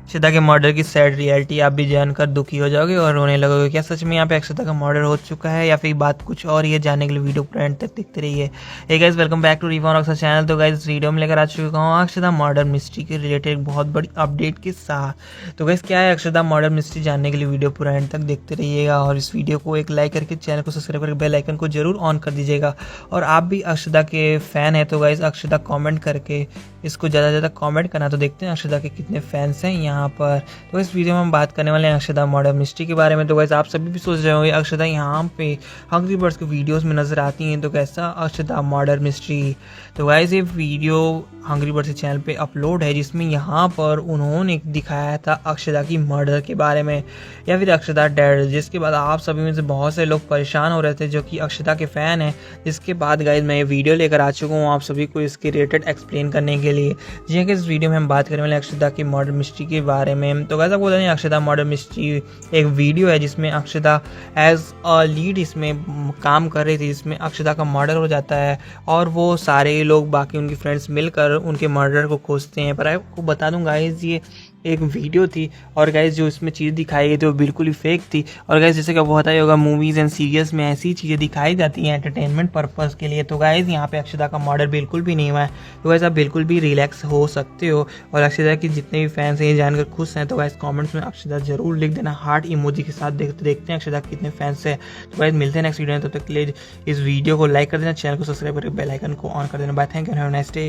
अक्षता के मर्डर की sad reality आप भी जानकर दुखी हो जाओगे और रोने लगोगे। क्या सच में यहाँ पे अक्षता का मर्डर हो चुका है या फिर बात कुछ और? ये जानने के लिए वीडियो पूरा एंड तक देखते रहिए। Hey guys, welcome back to Rivon Akshar channel. तो गाइस, वीडियो में लेकर आ चुका हूँ अक्षता मर्डर मिस्ट्री के रिलेटेड बहुत बड़ी अपडेट के साथ। तो गाइस, क्या है अक्षता मर्डर मिस्ट्री जानने के लिए वीडियो पूरा एंड तक देखते रहिएगा और इस वीडियो को एक लाइक करके चैनल को सब्सक्राइब करके बेल आइकन को जरूर ऑन कर दीजिएगा। और आप भी अक्षता के फैन है तो गाइस अक्षता कमेंट करके इसको ज़्यादा से ज़्यादा कमेंट करना। तो देखते हैं अक्षता के कितने फैंस हैं यहाँ पर। तो इस वीडियो में हम बात करने वाले हैं अक्षता मर्डर मिस्ट्री के बारे में। तो गाइस, आप सभी भी सोच रहे होंगे अक्षता यहाँ पे हंग्री बर्ड्स के वीडियोस में नजर आती हैं, तो कैसा अक्षता मर्डर मिस्ट्री? तो गाइस, ये वीडियो हंग्री बर्ड्स के चैनल पे अपलोड है जिसमें यहाँ पर उन्होंने दिखाया था अक्षता की मर्डर के बारे में या फिर अक्षता डेड, जिसके बाद आप सभी में से बहुत से लोग परेशान हो रहे थे जो कि अक्षता के फैन हैं। जिसके बाद गाइस मैं ये वीडियो लेकर आ चुका हूँ आप सभी को इसके रिलेटेड एक्सप्लेन करने के लिए। जी कि इस वीडियो में हम बात करने वाले अक्षता की मर्डर मिस्ट्री के बारे में। तो गाइस, आपको बता दें अक्षता मर्डर मिस्ट्री एक वीडियो है जिसमें अक्षता एज अ लीड इसमें काम कर रही थी, जिसमें अक्षता का मर्डर हो जाता है और वो सारे लोग बाकी उनके फ्रेंड्स मिलकर उनके मर्डर को खोजते हैं। पर आपको बता दूं गाइस, ये एक वीडियो थी और गाइस जो इसमें चीज़ दिखाई गई थी वो बिल्कुल ही फेक थी। और गाइस, जैसे कि आपको पता ही होगा मूवीज़ एंड सीरियल्स में ऐसी चीज़ें दिखाई जाती हैं एंटरटेनमेंट पर्पज़ के लिए। तो गाइस, यहाँ पे अक्षता का मर्डर बिल्कुल भी नहीं हुआ है। तो गाइस, आप बिल्कुल भी रिलैक्स हो सकते हो। और अक्षता की जितने भी फैंस हैं ये जानकर खुश हैं तो गाइस कमेंट्स में अक्षता जरूर लिख देना हार्ट इमोजी के साथ। देखते हैं अक्षता कितने फैंस हैं। तो गाइस, मिलते हैं नेक्स्ट वीडियो में। तब तक के लिए इस वीडियो को लाइक कर देना, चैनल को सब्सक्राइब करके बेल आइकन को ऑन कर देना। Bye, thank you, have a nice day.